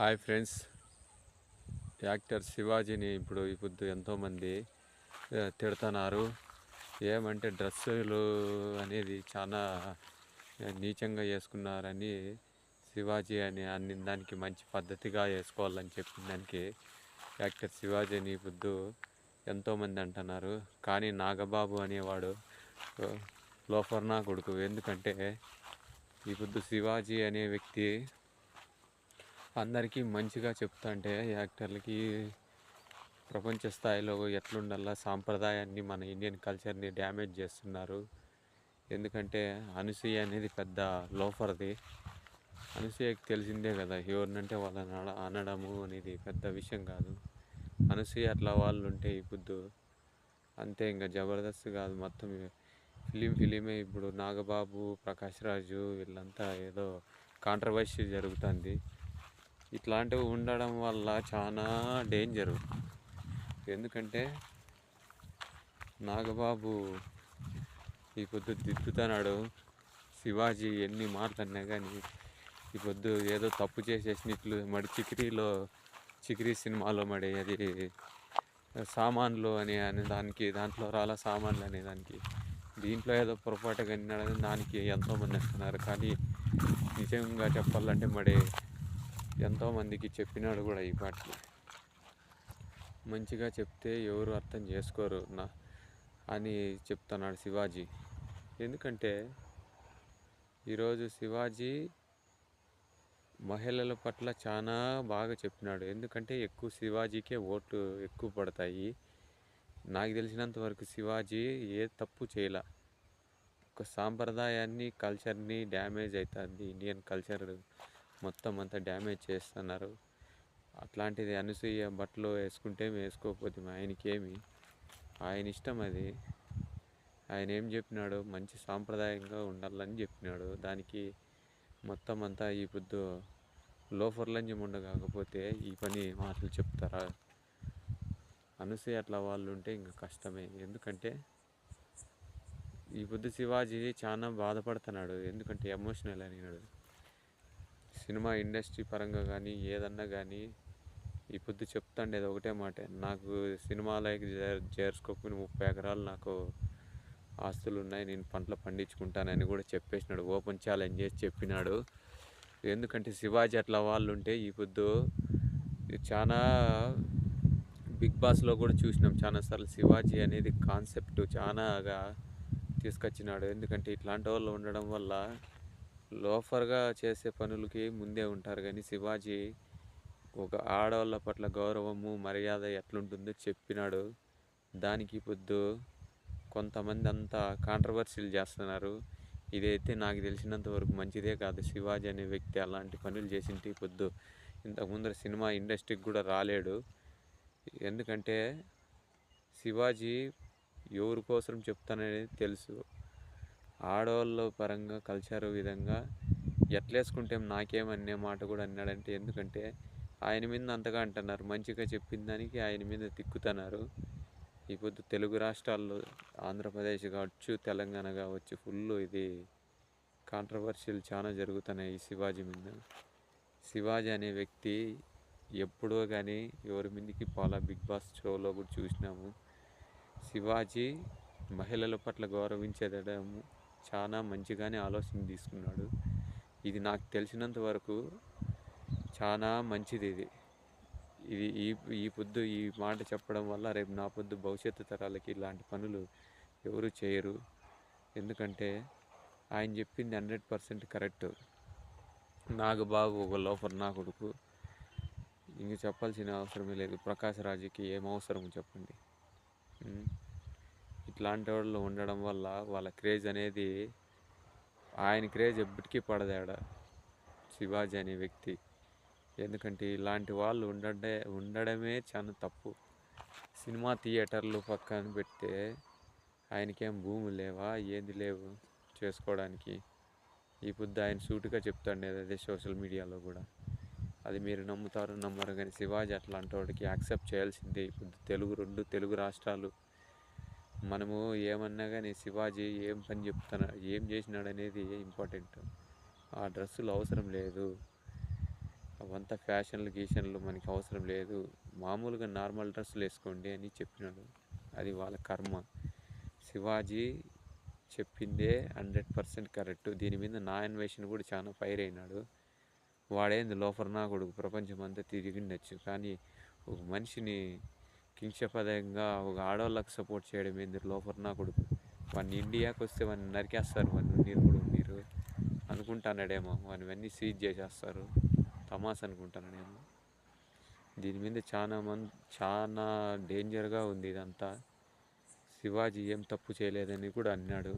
Hi friends. Actor శివాజీని ఇప్పుడు ఎంతోమంది తిడుతున్నారు. ఏమంటే డ్రెస్సులు అనేది చాలా నీచంగా వేసుకున్నారని, శివాజీ అని అన్ని దానికి మంచి పద్ధతిగా వేసుకోవాలని చెప్పిన దానికి యాక్టర్ శివాజీని ఎంతోమంది అంటున్నారు. కానీ నాగబాబు అనేవాడు లోఫర్ నా కొడుకు. ఎందుకంటే శివాజీ అనే వ్యక్తి అందరికీ మంచిగా చెప్తాంటే యాక్టర్లకి ప్రపంచ స్థాయిలో ఎట్లుండాల సాంప్రదాయాన్ని, మన ఇండియన్ కల్చర్ని డ్యామేజ్ చేస్తున్నారు. ఎందుకంటే అనసూయ అనేది పెద్ద లోఫర్ది. అనసూయకి తెలిసిందే కదా, ఎవరినంటే వాళ్ళని అనడము అనేది పెద్ద విషయం కాదు. అనసూయ అట్లా వాళ్ళు ఉంటే అంతే, ఇంకా జబర్దస్త్ కాదు మొత్తం ఫిలిమే. ఇప్పుడు నాగబాబు, ప్రకాష్ రాజు వీళ్ళంతా ఏదో కాంట్రవర్సీ జరుగుతుంది. ఇట్లాంటివి ఉండడం వల్ల చాలా డేంజరు. ఎందుకంటే నాగబాబు దిద్దుతున్నాడు. శివాజీ ఎన్ని మాటలన్నా కానీ ఏదో తప్పు చేసేసినట్లు మడి చికిరి సినిమాలో మడి అది సామాన్లు అనే దాంట్లో రాలా సామాన్లు అనేదానికి దీంట్లో ఏదో పొరపాటు కన్నాడని దానికి ఎంతోమంది వస్తున్నారు. కానీ నిజంగా చెప్పాలంటే ఎంతోమందికి చెప్పినాడు కూడా. ఈ పాటకి మంచిగా చెప్తే ఎవరు అర్థం చేసుకోరు అని చెప్తున్నాడు శివాజీ. ఎందుకంటే ఈరోజు శివాజీ మహిళల పట్ల చాలా బాగా చెప్పినాడు. ఎందుకంటే శివాజీకే ఓట్లు ఎక్కువ పడతాయి. నాకు తెలిసినంత వరకు శివాజీ ఏ తప్పు చేయలే. ఒక సాంప్రదాయాన్ని, కల్చర్ని డ్యామేజ్ అవుతుంది. ఇండియన్ కల్చర్ మొత్తం అంతా డ్యామేజ్ చేస్తున్నారు. అట్లాంటిది అనసూయ బట్టలు వేసుకుంటే వేసుకోకపోతే ఆయనకేమి, ఆయన ఇష్టం అది. ఆయన ఏం చెప్పినాడు, మంచి సాంప్రదాయంగా ఉండాలని చెప్పినాడు. దానికి మొత్తం అంతా లోఫర్లంజం ఉండకపోతే ఈ పని మాటలు చెప్తారా? అనసూయ అట్లా వాళ్ళు ఉంటే ఇంకా కష్టమే. ఎందుకంటే శివాజీ చాలా బాధపడుతున్నాడు. ఎందుకంటే ఎమోషనల్ అయినాడు. సినిమా ఇండస్ట్రీ పరంగా కానీ ఏదన్నా కానీ చెప్తాండేది ఒకటే మాట, నాకు సినిమాలకి చేర్చుకోకపోయిన 30 ఎకరాలు నాకు ఆస్తులు ఉన్నాయి, నేను పంటలు పండించుకుంటానని కూడా చెప్పేసినాడు. ఓపెన్ ఛాలెంజ్ చేసి చెప్పినాడు. ఎందుకంటే శివాజీ అట్లా వాళ్ళు ఉంటే చాలా బిగ్ బాస్లో కూడా చూసినాం చాలాసార్లు. శివాజీ అనేది కాన్సెప్ట్ చాలాగా తీసుకొచ్చినాడు. ఎందుకంటే ఇట్లాంటి వాళ్ళు ఉండడం వల్ల లోఫర్గా చేసే పనులకి ముందే ఉంటారు. కానీ శివాజీ ఒక ఆడవాళ్ళ పట్ల గౌరవము, మర్యాద ఎట్లుంటుందో చెప్పినాడు. దానికి కొంతమంది అంతా కాంట్రవర్సీలు చేస్తున్నారు. ఇదైతే నాకు తెలిసినంత వరకు మంచిదే కాదు. శివాజీ అనే వ్యక్తి అలాంటి పనులు చేసింటే ఇంతకుముందర సినిమా ఇండస్ట్రీకి కూడా రాలేడు. ఎందుకంటే శివాజీ ఎవరి కోసం చెప్తాననేది తెలుసు. ఆడవాళ్ళ పరంగా కల్చర్ విధంగా ఎట్లేసుకుంటే నాకేమనే మాట కూడా అన్నాడంటే, ఎందుకంటే ఆయన మీద అంతగా అంటున్నారు. మంచిగా చెప్పిన దానికి ఆయన మీద తిక్కుతున్నారు. తెలుగు రాష్ట్రాల్లో ఆంధ్రప్రదేశ్ కావచ్చు, తెలంగాణ కావచ్చు, ఫుల్ ఇది కాంట్రవర్సీలు చాలా జరుగుతున్నాయి ఈ శివాజీ మీద. శివాజీ అనే వ్యక్తి ఎప్పుడో కానీ ఎవరి మీదకి పోలా. బిగ్ బాస్ షోలో కూడా చూసినాము. శివాజీ మహిళల పట్ల గౌరవించేదము చాలా మంచిగానే ఆలోచన తీసుకున్నాడు. ఇది నాకు తెలిసినంత వరకు చాలా మంచిది. ఈ మాట చెప్పడం వల్ల రేపు నా భవిష్యత్తు తరాలకి ఇలాంటి పనులు ఎవరు చేయరు. ఎందుకంటే ఆయన చెప్పింది 100% కరెక్ట్. నాగబాబు ఒక లోఫర్ నా కొడుకు. ఇంక చెప్పాల్సిన అవసరమే లేదు. ప్రకాష్ రాజుకి ఏం అవసరం చెప్పండి. ఇట్లాంటి వాళ్ళు ఉండడం వల్ల వాళ్ళ క్రేజ్ అనేది, ఆయన క్రేజ్ ఎప్పటికీ పడదాడ శివాజీ అనే వ్యక్తి. ఎందుకంటే ఇలాంటి వాళ్ళు ఉండడమే చాలా తప్పు. సినిమా థియేటర్లు పక్కన పెడితే ఆయనకేం భూములు లేవా, ఏది లేవు చేసుకోవడానికి? ఆయన సూటుగా చెప్తాండే అదే సోషల్ మీడియాలో కూడా. అది మీరు నమ్ముతారు నమ్మరు, కానీ శివాజీ అట్లాంటి వాడికి యాక్సెప్ట్ చేయాల్సిందే. రెండు తెలుగు రాష్ట్రాలు మనము ఏమన్నా కానీ శివాజీ ఏం పని ఏం చేసినాడు అనేది ఇంపార్టెంట్. ఆ డ్రెస్సులు అవసరం లేదు. అవంతా ఫ్యాషన్లు గీషన్లు మనకి అవసరం లేదు, మామూలుగా నార్మల్ డ్రెస్సులు వేసుకోండి అని చెప్పినాడు. అది వాళ్ళ కర్మ. శివాజీ చెప్పిందే 100% కరెక్ట్. దీని మీద నా అన్వేషణ కూడా చాలా ఫైర్ అయినాడు. వాడేంది లోఫర్ నా కొడుకు, ప్రపంచం అంతా తిరిగిండొచ్చు, కానీ ఒక మనిషిని కించపదంగా ఒక ఆడవాళ్ళకి సపోర్ట్ చేయడం ఏంది లోఫర్ నా కొడుకు. వాడిని ఇండియాకి వస్తే వాడిని నరికేస్తారు, మీరు అనుకుంటాన్నాడేమో, వాడివన్నీ సీజ్ చేసేస్తారు, తమాస్ అనుకుంటాన్నాడేమో. దీని మీద చాలా డేంజర్గా ఉంది ఇదంతా. శివాజీ ఏం తప్పు చేయలేదని కూడా అన్నాడు.